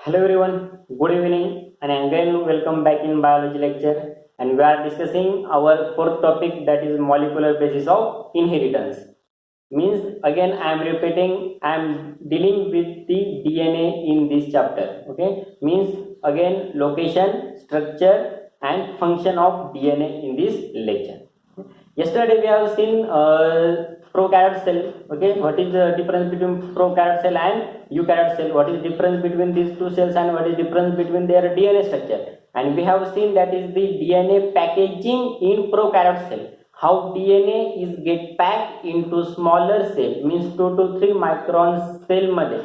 Hello everyone, good evening and again welcome back in biology lecture, and we are discussing our fourth topic, that is molecular basis of inheritance. Means again I am repeating, I am dealing with the DNA in this chapter. Okay, means again location, structure and function of DNA in this lecture. Yesterday we have seen prokaryote cell. Okay, what is the difference between prokaryote cell and eukaryote cell? What is the difference between these two cells and what is the difference between their DNA structure? And we have seen that is the DNA packaging in prokaryote cell. How DNA is get packed into smaller cell, means 2 to 3 micron cell मध्ये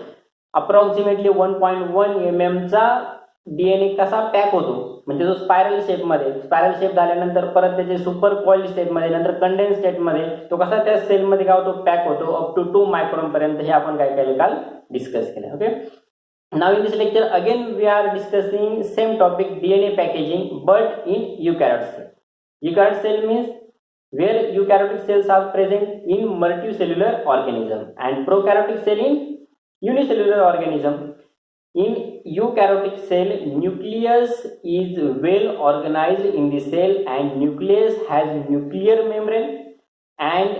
approximately 1.1 mm चा DNA कसा pack होतो, म्हणजे जो spiral shape मध्ये, spiral shape झाल्यानंतर परत त्याचे सुपर कॉइल स्टेट मध्ये, नंतर कंडेन्स स्टेट मध्ये तो कसा त्या सेल मध्ये काय होतो, पॅक होतो अप टू 2 मायक्रॉन पर्यंत. हे आपण काय केले, काल डिस्कस केले. Okay, now in this lecture again we are discussing same topic, DNA packaging, but in eukaryote cell. Eukaryote cell means where eukaryotic cells are present in multicellular organism and prokaryotic cell in unicellular organism. In eukaryotic cell, nucleus is well organized in the cell and nucleus has nuclear membrane and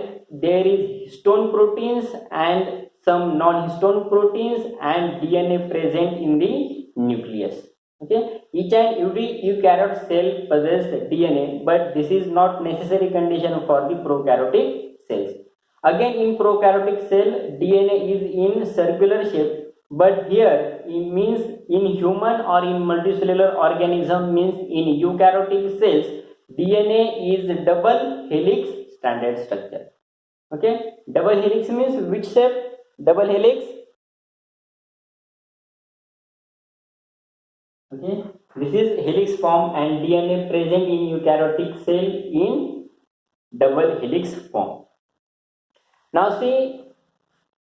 there is histone proteins and some non-histone proteins and DNA present in the nucleus. Okay, each and every eukaryote cell possesses DNA, but this is not necessary condition for the prokaryotic cells. Again, in prokaryotic cell, DNA is in circular shape, but here it means in human or in multicellular organism, means in eukaryotic cells, DNA is double helix stranded structure. Okay, double helix means which shape? Double helix. Okay, this is helix form and DNA present in eukaryotic cell in double helix form. Now see,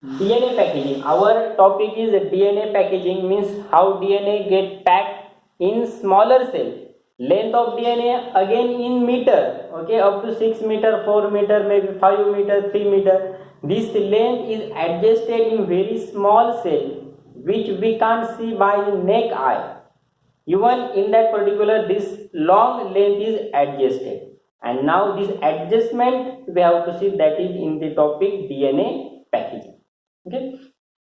DNA packaging. Our topic is DNA packaging, means how DNA get packed in smaller cell. Length of DNA again in meter. Okay, up to 6 meter, 4 meter, maybe 5 meter, 3 meter. This length is adjusted in very small cell which we can't see by naked eye. Even in that particular, this long length is adjusted, and now this adjustment we have to see, that is in the topic DNA packaging. Okay,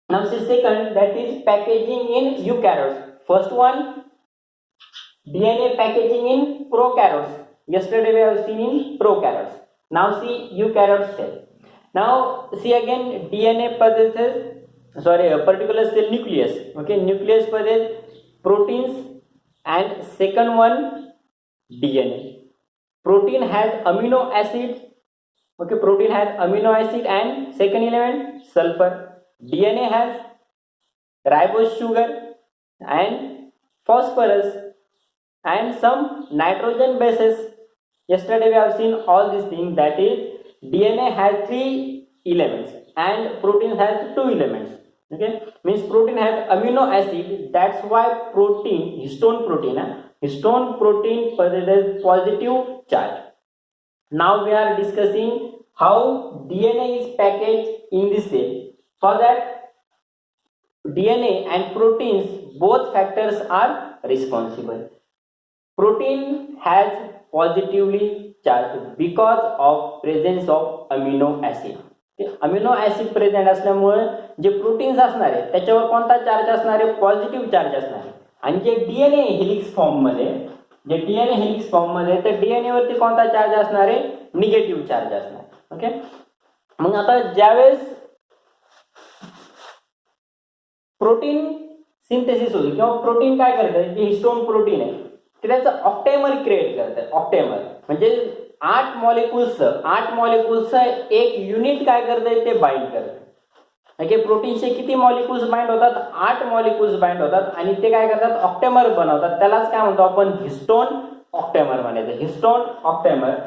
now see second, that is packaging in eukaryotes. First one, DNA packaging in prokaryotes. Yesterday we have seen in prokaryotes. Now see eukaryote cell. Now see again, DNA possesses, a particular cell nucleus. Okay, nucleus possesses proteins, and second one DNA. Protein has amino acid. Okay, protein has amino acid and second element sulfur. DNA has ribose sugar and phosphorus and some nitrogen bases. Yesterday we have seen all these things, that is DNA has 3 elements and protein has 2 elements. Okay, means protein has amino acid, that's why protein, histone protein possesses positive charge. Now we are discussing how DNA is packaged in the cell. For that, DNA and proteins, both factors are responsible. Protein has positively charged because of presence of amino acid. Amino acid present असल्यामुळे जे proteins असणार आहेत त्याच्यावर कोणता charge असणार आहे, positive charge असणार आहे. आणि जे डीएनए हेलिक्स फॉर्म मध्ये, तर डीएनए वरती कोणता चार्ज असणार आहे, निगेटिव्ह चार्ज असणार. ओके, मग आता ज्यावेळेस प्रोटीन सिंथेसिस होते किंवा प्रोटीन काय करतात, जे हिस्टोन प्रोटीन आहे ते त्याचं ऑक्टेमर क्रिएट करतात. ऑक्टेमर म्हणजे 8 मॉलिक्युल्स एक युनिट काय करते, ते बाइंड करते. ओके, प्रोटीनचे किती मॉलिक्युल्स बाइंड होतात, 8 मॉलिक्युल्स बाइंड होतात आणि ते काय करतात, ऑक्टेमर बनवतात. त्यालाच काय म्हणतो आपण, हिस्टोन ऑक्टेमर म्हणायचं. Histone octamer.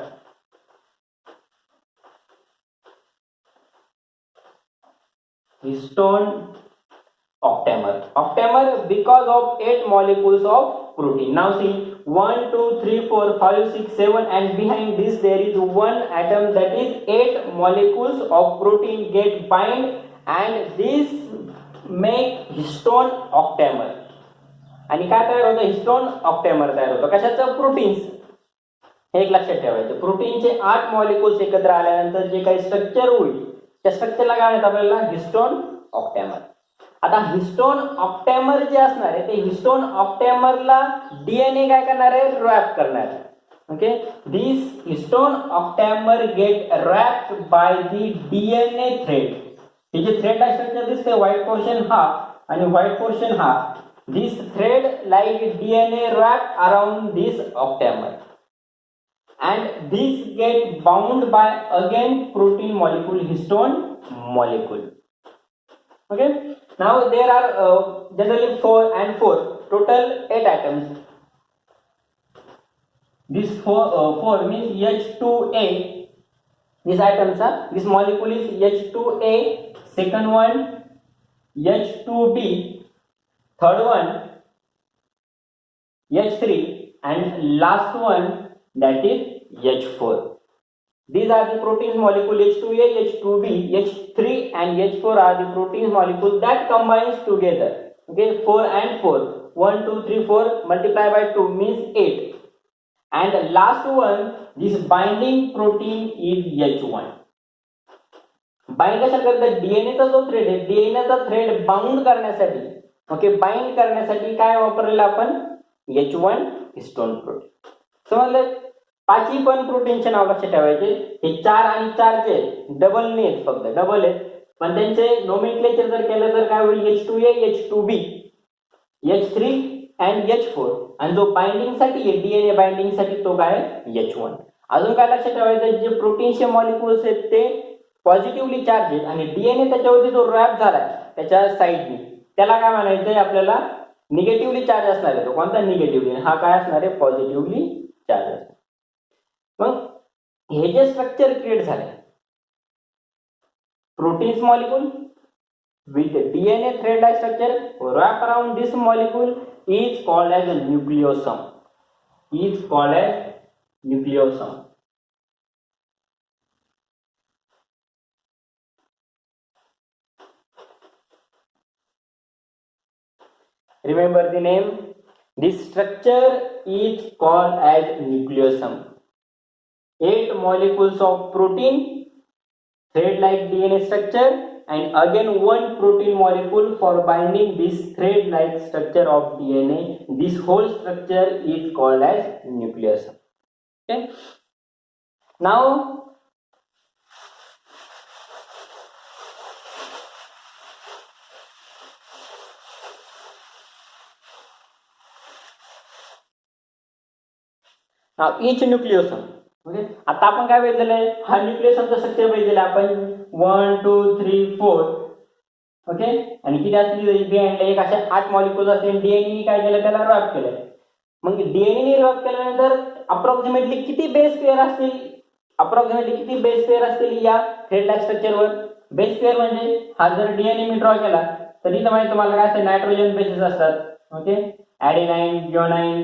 Octamer because of 8 molecules of protein. Now see, 1 2 3 4 5 6 7 and behind this there is one atom, that is 8 molecules of protein get bind and this make histone octamer. आणि काय तयार होतं, histone ऑक्टॅमर तयार होतं. कशाचं, proteins. हे एक लक्षात ठेवायचं. प्रोटीनचे 8 मॉलिक्युल्स एकत्र आल्यानंतर जे काही स्ट्रक्चर होईल त्या स्ट्रक्चरला काय म्हणतात आपल्याला, हिस्टोन ऑक्टॅमर. आता हिस्टोन ऑक्टॅमर जे असणार आहे ते हिस्टोन ऑक्टॅमरला डीएनए काय करणार आहे, रॅप करणार आहे. Okay, this histone octamer get wrapped by the DNA thread. हे जे थ्रेड स्ट्रक्चर दिसते, व्हाईट पोर्शन हा आणि व्हाईट पोर्शन हा, this thread like DNA wrap around this octamer and this get bound by again protein molecule, histone molecule. Okay, now there are generally 4 and 4 total 8 atoms. This 4 means H2A. These atoms are, this molecule is H2A, second one H2B, third one H3, and last one that is H4. These are the proteins molecule H2A, H2B, H3 and H4 are the proteins molecule that combines together. Okay, 4 and 4. 1, 2, 3, 4 multiply by 2 means 8. And the last one, this binding protein is H1. Bind कशा करतात, डीएनएचा जो thread आहे, डीएनएचा thread bound करण्यासाठी, okay, bind करण्यासाठी काय वापरलेलं आपण, H1 histone protein. समजलं. पाचही पण प्रोटीनचे नाव लक्षात ठेवायचे. हे 4 आणि 4 चे डबल नाहीत, फक्त डबल आहेत, पण त्यांचे नोमेनक्लेचर जर केलं तर काय होईल, H2A, H2B, H3 and H4. आणि जो बाइंडिंग साठी आहे, डीएनए बाइंडिंग साठी, तो काय, H1. अजून काय लक्षात ठेवायचं, जे प्रोटीनचे मॉलिक्युल्स आहेत ते पॉझिटिव्हली चार्ज आहेत आणि डीएनए त्याच्यावरती जो रॅप झालाय त्याच्या साईडनी, त्याला काय म्हणायचंय आपल्याला, निगेटिव्हली चार्ज असणार आहे. तो कोणता, निगेटिव्हली. हा काय असणार आहे, पॉझिटिव्हली चार्ज असणार. मग हे जे स्ट्रक्चर क्रिएट झाले, proteins molecule with DNA thread like structure wrap around this molecule is called as a nucleosome. Is called as nucleosome. Remember the name. This structure is called as nucleosome. 8 molecules of protein, thread-like DNA structure, and again one protein molecule for binding this thread-like structure of DNA. This whole structure is called as nucleosome. Okay. Now, each nucleosome. Okay, आता आपण काय बघितलेलं आहे, हा न्यूक्लियसचा structure बघितलेलं आपण 1, 2, 3, 4. Okay, आणि किती असतील बिहाइंडला, एक अशा 8 मॉलिक्युल्स असतील. डीएनए काय केलं, त्याला रॅप केलं. मग डीएनए रॅप केल्यानंतर अप्रॉक्सिमेटली किती बेस पेअर असतील, या थ्रेड लाईक स्ट्रक्चरवर. बेस पेअर म्हणजे हा जर डीएनए मी ड्रॉ केला तर इथं माहिती तुम्हाला काय असतं, नायट्रोजन बेसेस असतात. ओके, ॲडेनाइन, ग्युआनाइन,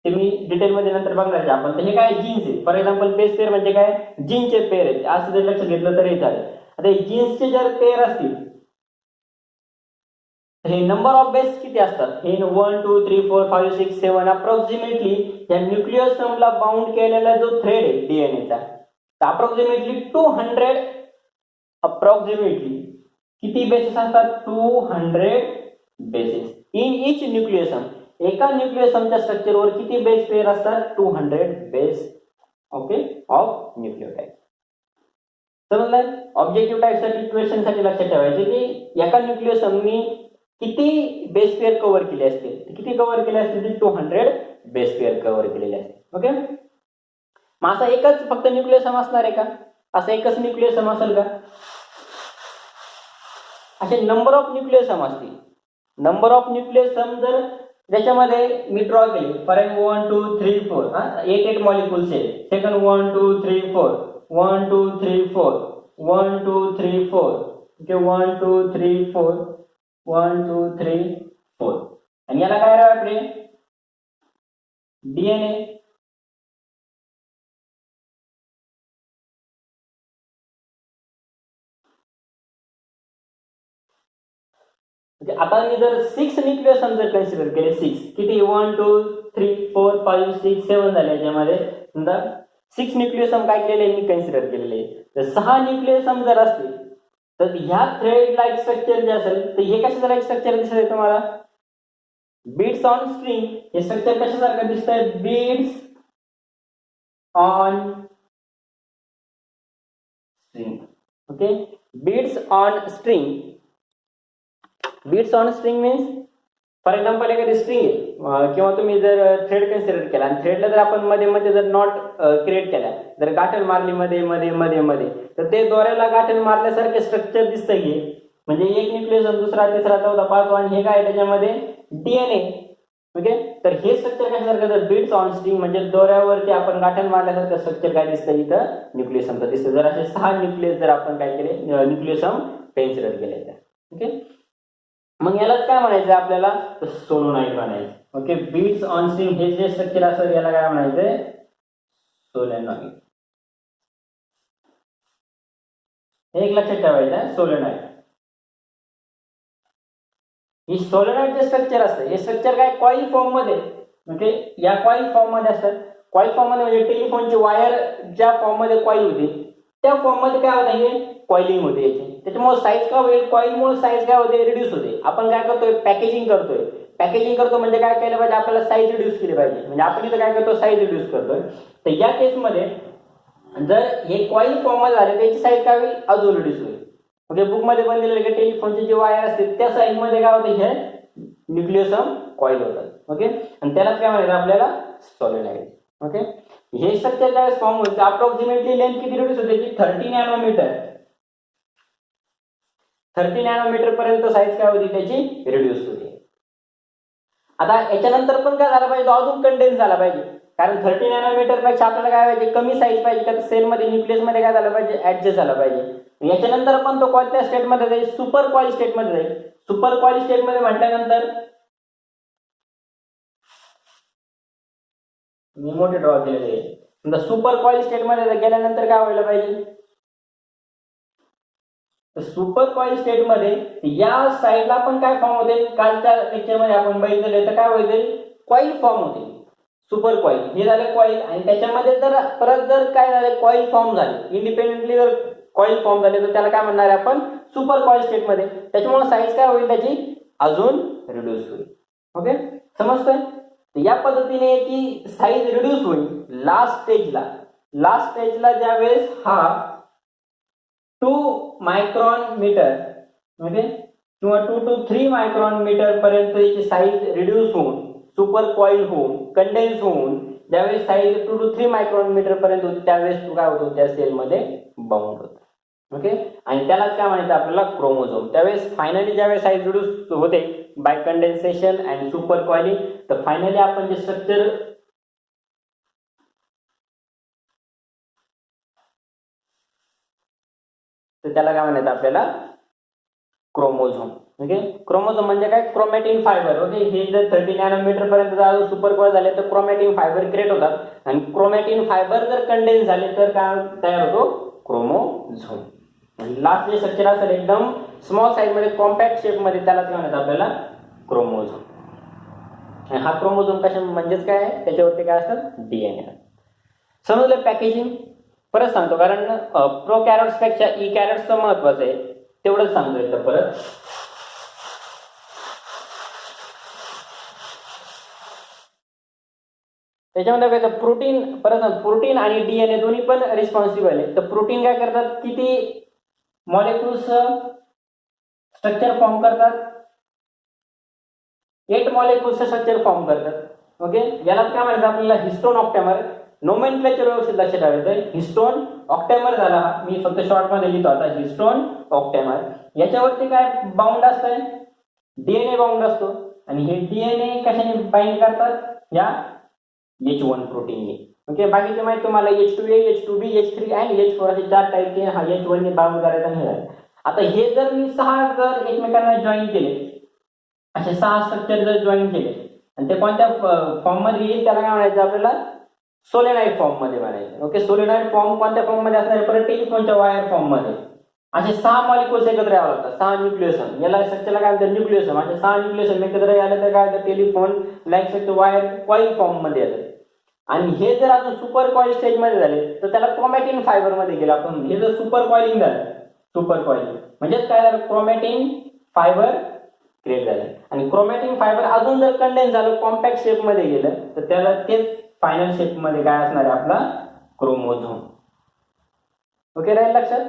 ते मी डिटेल मध्ये नंतर बघणार आहे आपण. तर हे काय, जीन्स आहे. फॉर एक्झाम्पल बेस पेअर म्हणजे काय, जीनचे पेअर आहेत, असं जर लक्ष घेतलं तरी चालेल. आता हे जीन्सचे जर पेअर असतील तर हे नंबर ऑफ बेस किती असतात, हे 1, 2, 3, 4, 5, 6, 7 अप्रॉक्सिमेटली या न्यूक्लियोसमला बाउंड केलेला जो थ्रेड आहे डीएनएचा, तर अप्रॉक्सिमेटली 200 अप्रॉक्सिमेटली किती बेसेस असतात, 200 बेसेस इन इच न्यूक्लियोसम. एका न्यूक्लियोसमच्या स्ट्रक्चरवर किती बेस पेअर असतात, 200 बेस. Okay, of nucleotide. समजलं. ऑब्जेक्टिव्ह टाइप साठी, क्वेश्चन साठी लक्षात ठेवायचे की एका न्यूक्लियोसमनी किती बेस पेअर कव्हर केले असतील, किती कव्हर केले असतील, 200 बेस पेअर कव्हर केलेले असतील. ओके, मग असा एकच फक्त न्यूक्लियोसम असणार आहे का, असं एकच न्यूक्लियोसम असेल का, असे नंबर ऑफ न्यूक्लियोसम असतील. नंबर ऑफ न्यूक्लियोसम जर त्याच्यामध्ये मी ड्रॉ केले, फॉर एक्झाम्पल 1, 2, 3, 4, 8 मॉलिक्युल्स आहेत. सेकंड 1, 2, 3, 4, 1, 2, 3, 4, 1, 2, 3, 4. ओके, 1, 2, 3, 4, 1, 2, 3, 4. आणि याला काय राहा आपले, डीएनए. म्हणजे आता मी जर 6 न्यूक्लियोसम जर कन्सिडर केले, 6 किती 1 2 3 4 5 6 7 झाले, याच्यामध्ये समजा 6 न्यूक्लियोसम काय केलेले मी कन्सिडर केलेले. तर 6 न्यूक्लियोसम जर असतील तर ह्या थ्रेड लाईक स्ट्रक्चर जे असेल तर हे कशाचं लाईक स्ट्रक्चर दिसत आहे तुम्हाला, बीड्स ऑन स्ट्रिंग. हे स्ट्रक्चर कशासारखं दिसतंय, beads on string. Okay, beads on string. Beads on string means for example एखादी स्ट्रिंग आहे किंवा तुम्ही जर थ्रेड कन्सिडर केला आणि थ्रेडला जर आपण मध्ये मध्ये जर नॉट क्रिएट केला, जर गाठण मारली मध्ये मध्ये मध्ये मध्ये, तर ते दोऱ्याला गाठण मारल्यासारखे स्ट्रक्चर दिसतं की, म्हणजे एक न्यूक्लियोसम दुसरा तिसरा चौथा पाचवा आणि हे काय त्याच्यामध्ये डीएनए. ओके, तर हे स्ट्रक्चर कशासारखं, तर बीड्स ऑन स्ट्रिंग म्हणजे दोऱ्यावरती आपण गाठण मारल्यासारखं स्ट्रक्चर काय दिसतं इथं न्यूक्लियोसमचं दिसतं, जर असे 6 न्यूक्लियस जर आपण काय केले न्यूक्लियोसम कन्सिडर केले तर. ओके, मग यालाच काय म्हणायचं आपल्याला, सोलोनाइड म्हणायचं. ओके, बीड्स ऑन स्ट्रिंग हे जे स्ट्रक्चर असेल याला काय म्हणायचंय, सोलेनॉइड. हे एक लक्षात ठेवायचं, सोलेनॉइड. ही सोलेनॉइड जे स्ट्रक्चर असतं हे स्ट्रक्चर काय कॉईल फॉर्म मध्ये. ओके, या कॉईल फॉर्म मध्ये असतात. कॉईल फॉर्म मध्ये म्हणजे टेलिफोनची वायर ज्या फॉर्म मध्ये कॉईल होती त्या फॉर्म मध्ये काय होतं, हे कॉइलिंग होते याची. त्याच्यामुळे साईज काय होईल, कॉईलमुळे साईज काय होते, रिड्यूस होते. आपण काय करतोय, पॅकेजिंग करतोय. पॅकेजिंग करतो म्हणजे काय केलं पाहिजे, आपल्याला साईज रिड्यूस केली पाहिजे. म्हणजे आपण इथं काय करतो, साईज रिड्यूस करतोय. तर या केसमध्ये जर हे कॉईल फॉर्म मध्ये झाले त्याची साईज काय होईल, अजून रिड्यूस होईल. ओके, बुक मध्ये बनलेले टेलिफोनची जी वायर असते त्या साईज मध्ये काय होते, हे न्यूक्लियोसम कॉईल होतात. ओके, आणि त्याला काय म्हणायचं आपल्याला, सोलेनॉइड. ओके, हे स्ट्रक्चर ज्यावेळेस फॉर्म होते अप्रॉक्सिमेटली लेंथ किती रिड्यूस होते की 30 नॅनोमीटर. 30 नॅनोमीटर पर्यंत साईज काय होती त्याची, रिड्यूस होते. आता याच्यानंतर पण काय झालं पाहिजे, अजून कंडेन्स झाला पाहिजे. कारण 30 नॅनोमीटर पेक्षा आपल्याला काय पाहिजे, कमी साईज पाहिजे. तर सेल मध्ये न्यूक्लियस मध्ये काय झालं पाहिजे, ऍडजस्ट झाला पाहिजे. याच्यानंतर पण तो कोणत्या स्टेट मध्ये जाईल, सुपर कॉईल स्टेट मध्ये जाईल. सुपर कॉईल स्टेट मध्ये म्हटल्यानंतर मी मोठे ड्रॉ केलेले आहे. सुपर कॉईल स्टेट मध्ये गेल्यानंतर काय व्हायला पाहिजे, सुपर कॉईल स्टेट मध्ये या साईडला पण काय फॉर्म होते, कालच्या लेक्चर मध्ये आपण बघितले तर काय होते, कॉईल फॉर्म होते. सुपर कॉईल हे झाले कॉईल, आणि त्याच्यामध्ये जर परत जर काय झाले, कॉईल फॉर्म झाले इंडिपेंडेंटली, जर कॉईल फॉर्म झाले तर त्याला काय म्हणणार आहे आपण, सुपर कॉईल स्टेट मध्ये. त्याच्यामुळे साईज काय होईल त्याची, अजून रिड्यूस होईल. ओके, समजतंय. या पद्धतीने की साईज रिड्यूस होईल लास्ट स्टेजला. लास्ट स्टेजला ज्या वेळेस हा 2 मायक्रॉन मीटर, ओके, किंवा 2 to 3 मायक्रॉन मीटर पर्यंत याची साईज रिड्यूस होऊन, सुपर कॉईल होऊन, कंडेन्स होऊन ज्यावेळेस साईज 2 to 3 मायक्रॉन मीटर पर्यंत होती त्यावेळेस तो काय होतो, त्या सेल मध्ये बाउंड होतो. ओके, आणि त्यालाच काय म्हणायचं आपल्याला, क्रोमोझोम. त्यावेळेस फायनली ज्यावेळेस साईज रिड्यूस होते by condensation and super coiling, तर फायनली आपण जे स्ट्रक्चर तर त्याला काय म्हणायचं आपल्याला, क्रोमोझोम. ओके, क्रोमोझोम म्हणजे काय, क्रोमॅटिन फायबर. ओके, हे जर 30 नॅनोमीटर पर्यंत जर सुपर कॉईल झाले तर क्रोमॅटिन फायबर क्रिएट होतात, आणि क्रोमॅटिन फायबर जर कंडेन्स झाले तर काय तयार होतो, क्रोमोझोम. लास्ट जे स्ट्रक्चर असेल एकदम स्मॉल साईज मध्ये कॉम्पॅक्ट शेप मध्ये, त्याला काय म्हणायचं आपल्याला, क्रोमोझोम. हा क्रोमोझोम कशा म्हणजेच काय आहे, त्याच्यावरती काय असतात, डीएनए. समजलं पॅकेजिंग. परत सांगतो कारण प्रो कॅरोट्स पेक्षा ई कॅरोट्सचं महत्वाचं आहे, तेवढंच सांगतो एकदा परत. त्याच्यामध्ये काय, प्रोटीन, परत प्रोटीन आणि डीएनए दोन्ही पण रिस्पॉन्सिबल आहे. तर प्रोटीन काय करतात, किती मॉलिक्युल्स स्ट्रक्चर फॉर्म करतात, 8 मॉलिक्युल्स स्ट्रक्चर फॉर्म करतात. ओके, याला काय म्हणतात आपल्याला, हिस्टोन ऑक्टॅमर. नोमेनक्लेचर व्यवस्थित लक्षात ठेवायचं, हिस्टोन ऑक्टॅमर झाला हा, मी फक्त शॉर्ट मध्ये लिहितो आता, हिस्टोन ऑक्टॅमर. याच्यावरती काय बाउंड असतंय, डीएनए बाउंड असतो, आणि हे डीएनए कशाने बाइंड करतात, या H1 प्रोटीनने. ओके, बाकीचे माहिती तुम्हाला H2A, H2B, H3 आणि H4 असे 4 टाईपचे हा H1 ने बाउंड करायचा नाही. आता हे जर मी 6 जर एकमेकांना जॉईन केले, असे 6 स्ट्रक्चर जर जॉईन केले आणि ते कोणत्या फॉर्म मध्ये येईल त्याला काय म्हणायचं आपल्याला, सोलेनॉइड फॉर्म मध्ये म्हणायचं. ओके, सोलेनॉइड फॉर्म कोणत्या फॉर्म मध्ये असणार, परत टेलिफोनच्या वायर फॉर्म मध्ये. असे 6 मॉलिक्युल्स एकत्र यावं लागतात, 6 न्यूक्लियोसम. याला स्ट्रक्चरला काय म्हणतात, न्यूक्लियोसम. असे 6 न्यूक्लियोसम एकत्र आले तर काय होतं, telephone like wire coil form मध्ये येतात. आणि हे जर अजून सुपर कॉईल स्टेज मध्ये झाले तर त्याला क्रोमॅटिन फायबर मध्ये गेलं आपण. हे जर सुपर कॉइलिंग झालं, सुपर कॉइलिंग म्हणजे काय झालं, क्रोमॅटिन फायबर क्रिएट झालं. आणि क्रोमॅटिन फायबर अजून जर कंडेन्स झालं, कॉम्पॅक्ट शेप मध्ये गेलं तर त्याला तेच फायनल शेप मध्ये काय असणार आहे, आपला क्रोमोझोम. ओके, राहील लक्षात.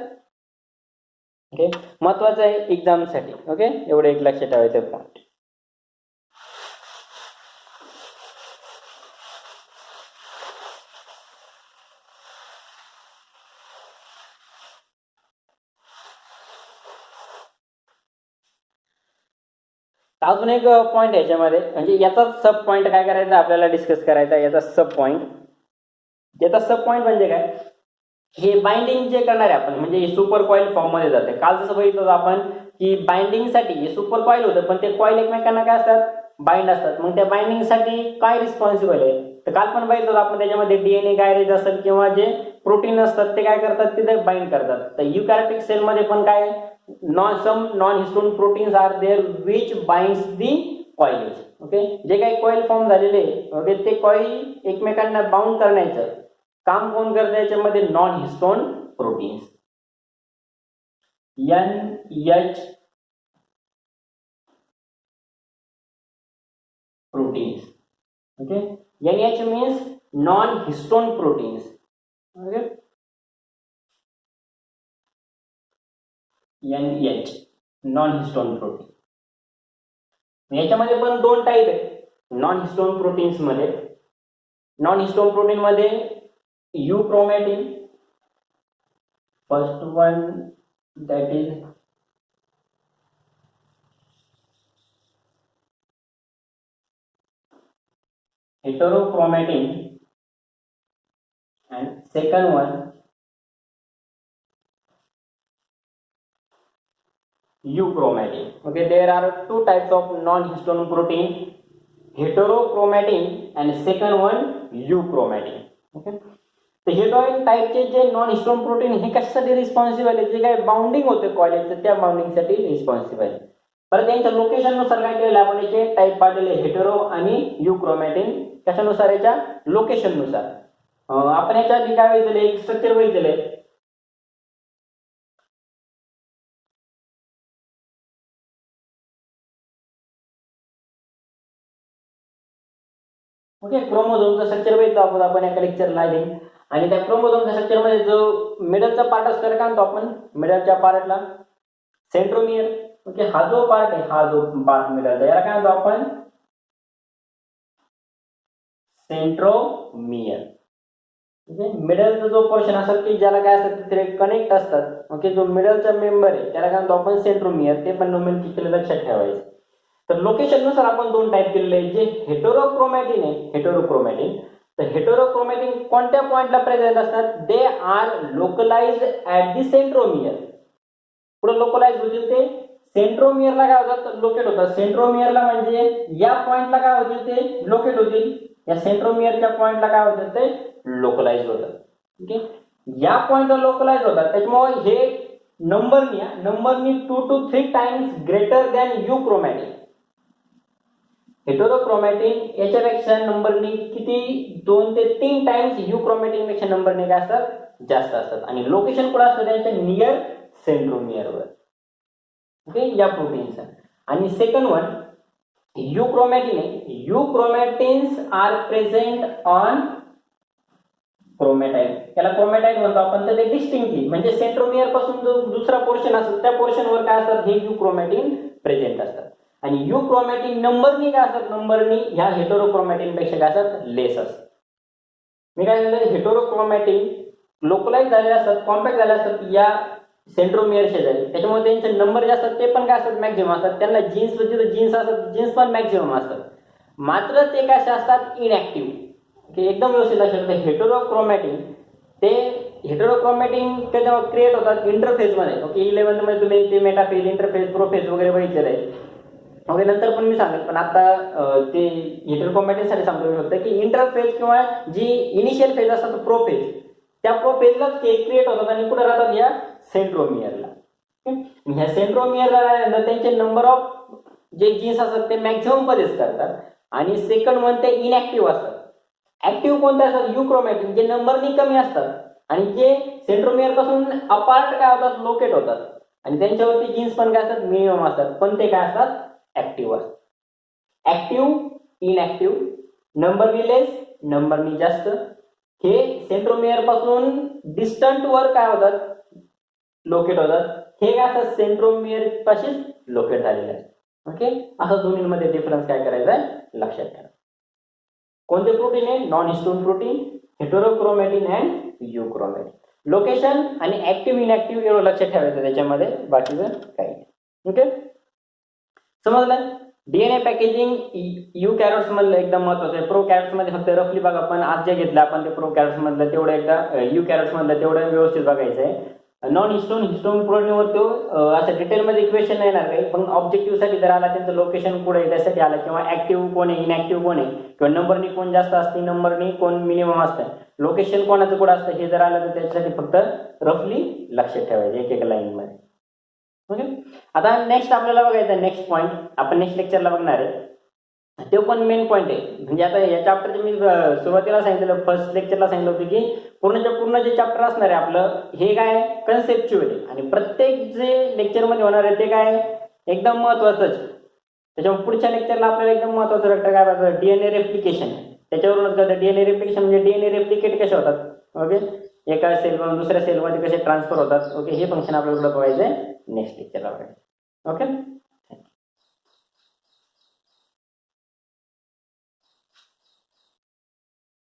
ओके, महत्वाचं आहे एक्झाम साठी. ओके, एवढं एक लक्षात ठेवायचं पॉईंट. अजून एक पॉईंट याच्यामध्ये, म्हणजे याचा सब पॉईंट काय करायचा आपल्याला डिस्कस करायचा, याचा सब पॉईंट. याचा सब पॉईंट म्हणजे काय, हे बाइंडिंग जे करणार आहे आपण, म्हणजे सुपर कॉईल फॉर्म मध्ये जाते. काल जसं बघितलं आपण की बाइंडिंग साठी हे सुपर कॉईल होतं, पण ते कॉईल एकमेकांना काय असतात, बाइंड असतात. मग त्या बाइंडिंग साठी काय रिस्पॉन्सिबल आहे, तर काल पण बघितलं आपण त्याच्यामध्ये डीएनए गायरेज असेल किंवा जे प्रोटीन असतात ते काय करतात, तिथे बाइंड करतात. तर युकॅरियोटिक सेल मध्ये पण काय, some non-histone proteins are there which binds the coils. Okay, जे काही कॉईल फॉर्म झालेले ओके, ते कॉईल एकमेकांना बाउंड करण्याचं काम कोण करतं, याच्यामध्ये non histone proteins, NH proteins. Okay, NH means non histone proteins. Okay, NH non histone protein. याच्यामध्ये पण 2 टाईप आहे नॉन हिस्टोन प्रोटीन्स मध्ये. नॉन हिस्टोन प्रोटीन मध्ये euchromatin, first one that is heterochromatin and second one euchromatin. Okay, there are 2 types of non-histone protein, heterochromatin and second one euchromatin. Okay, तर हे 2 टाइपचे जे non histone protein हे कशासाठी responsible आहे, जे काही बाउंडिंग होते कॉइलचं त्या बाउंडिंग साठी रिस्पॉन्सिबल आहे. परत त्यांच्या लोकेशन नुसार काय केलेलं आपण याचे टाइप पाडलेले, हेटेरो आणि युक्रोमॅटिन. कशानुसार, याच्या लोकेशन नुसार. आपण याच्या आधी काय बघितले, एक स्ट्रक्चर बघितले. ओके, क्रोमोझोमचं स्ट्रक्चर बघितलं आपण एका लेक्चरला आले. आणि त्या क्रोमोझोमच्या स्ट्रक्चर मध्ये जो मिडलचा पार्ट असतो काय म्हणतो आपण, मिडलच्या पार्टला सेंट्रोमियर. ओके, हा जो पार्ट आहे, हा जो पार्ट मिडलचा, याला काय म्हणतो आपण सेंट्रोमियर. ओके, मिडलचा जो पोर्शन असेल की ज्याला काय असतात तिथे कनेक्ट असतात. ओके, जो मिडलचा मेंबर आहे त्याला काय म्हणतो आपण सेंट्रोमियर. ते पण नोमेनक्लेचर लक्षात ठेवायचं. तर लोकेशन नुसार आपण 2 टाइप केलेले आहेत. जे हेटेरोक्रोमॅटिन आहे, हेटेरोक्रोमॅटिन, तर हेटेरोक्रोमॅटिन कोणत्या पॉइंटला प्रेझेंट असतात, they are localized at the centromere. पुढे लोकलाइज होतील ते सेंट्रोमियरला काय होतात, लोकेट होतात. सेंट्रोमियरला म्हणजे या पॉइंटला काय होतील, ते लोकेट होतील. या सेंट्रोमियरच्या पॉइंटला काय होतात, ते लोकलाइज होतात. ओके, या पॉइंटला लोकलाइज होतात. त्याच्यामुळे हे नंबरनी 2 to 3 टाइम्स ग्रेटर दॅन युक्रोमॅटिन. हेटेरोक्रोमॅटिन याच्यापेक्षा नंबरनी किती, 2 ते 3 टाइम्स युक्रोमॅटिन पेक्षा नंबरने काय असतात, जास्त असतात. आणि लोकेशन कुठे असतं, त्यांच्या नियर सेंट्रोमियरवर. ओके, या प्रोटीनचा. आणि सेकंड वन युक्रोमॅटिन आहे. युक्रोमॅटिन्स आर प्रेझेंट ऑन क्रोमॅटाइड. त्याला क्रोमॅटाइड म्हणतो आपण. तर ते डिस्टिंक्टली म्हणजे सेंट्रोमियर पासून जो दुसरा पोर्शन असेल त्या पोर्शनवर काय असतात, हे युक्रोमॅटिन प्रेझेंट असतात. आणि युक्रोमॅटिन नंबरनी काय असतात, नंबरनी ह्या हेटेरोक्रोमॅटिन पेक्षा काय असतात, लेस असतात. मी काय सांगितलं, हेटेरोक्रोमॅटिन लोकलाइज झालेले असतात, कॉम्पॅक्ट झाले असतात या सेंट्रोमियर शेजारी. त्याच्यामुळे त्यांचे नंबर जे असतात ते पण काय असतात, मॅक्झिमम असतात. त्यांना जीन्स जिथे जीन्स असतात, जीन्स पण मॅक्झिमम असतात. मात्र ते कसे असतात, इनॅक्टिव्ह. की एकदम व्यवस्थित लक्षात ठेवा. हेटेरोक्रोमॅटिन ते हेटेरोक्रोमॅटिन त्याच्यावर क्रिएट होतात इंटरफेज मध्ये. ओके, 11th मध्ये तुम्ही ते मेटाफेज, इंटरफेज, प्रोफेज वगैरे बघितलेलं आहे. ओके, नंतर पण मी सांगेन, पण आता ते हेटेरोक्रोमॅटिन साठी सांगतो मी फक्त की इंटरफेज किंवा जी इनिशियल फेज असतात प्रोफेज, त्या प्रोफेजलाच ते क्रिएट होतात आणि कुठे राहतात, या सेंट्रोमियरला. ह्या सेंट्रोमियर त्यांचे नंबर ऑफ जे जीन्स असतात ते मॅक्झिमम कधीच करतात आणि सेकंड वन ते इनॅक्टिव्ह असतात. ऍक्टिव्ह कोणते असतात युक्रोमॅटिन जे नंबरनी कमी असतात आणि जे सेंट्रोमियर पासून अपार्ट काय होतात लोकेट होतात आणि त्यांच्यावरती जीन्स पण काय असतात मिनिमम असतात पण ते काय असतात ऍक्टिव्ह असतात. ऍक्टिव्ह इनॅक्टिव्ह नंबरनी लेस नंबरनी जास्त हे सेंट्रोमियर पासून डिस्टंट वर काय होतात लोकेट होतात हे काय असतात सेंट्रोमियर पाशीच लोकेट झालेले असतात. ओके असं दोन्हीमध्ये डिफरन्स काय करायचा आहे लक्षात ठेवा. कोणते प्रोटीन आहे non histone protein heterochromatin and euchromatin. Location आणि ऍक्टिव्ह इनॅक्टिव्ह एवढं लक्षात ठेवायचं त्याच्यामध्ये बाकीचं काही नाही. ओके समजलं. डीएनए पॅकेजिंग यू कॅरोट्स मधलं एकदम महत्वाचं आहे. प्रो कॅरोट्स मध्ये फक्त रफली बघा पण आज जे घेतलं आपण ते प्रो कॅरोट्स मधलं तेवढं एकदा यू कॅरोट्स मधलं तेवढं व्यवस्थित बघायचं आहे. नॉन हिस्टोन प्रोटीनवर तो असं डिटेलमध्ये क्वेश्चन नाही येणार काही पण ऑब्जेक्टिव्ह साठी जर आला त्यांचं लोकेशन कुठे आहे त्यासाठी आला किंवा ऍक्टिव्ह कोण आहे इनॅक्टिव्ह कोण आहे किंवा नंबरनी कोण जास्त असते नंबरनी कोण मिनिमम असतं लोकेशन कोणाचं कुठं असतं हे जर आलं तर त्याच्यासाठी फक्त रफली लक्षात ठेवायचं एक एक लाईन मध्ये. ओके आता नेक्स्ट आपल्याला बघायचं नेक्स्ट पॉईंट आपण नेक्स्ट लेक्चरला बघणार आहे ते पण मेन पॉईंट आहे. म्हणजे आता या चॅप्टरचे मी सुरुवातीला सांगितलं फर्स्ट लेक्चरला सांगितलं होतं की पूर्ण जे चॅप्टर असणार आहे आपलं हे काय कन्सेप्च्युअल आहे आणि प्रत्येक जे लेक्चरमध्ये होणार आहे ते काय एकदम महत्वाचंच. त्याच्यामुळे पुढच्या लेक्चरला आपल्याला एकदम महत्वाचं वाटतं काय बघायचं डीएनए रेप्लिकेशन. त्याच्यावरूनच कळतं डीएनए रेप्लिकेशन म्हणजे डीएनए रेप्लिकेट कसे होतात. ओके एका सेलमधून दुसऱ्या सेलमध्ये कसे ट्रान्सफर होतात. ओके हे फंक्शन आपल्याला बघायचं आहे नेक्स्ट लेक्चरला. ओके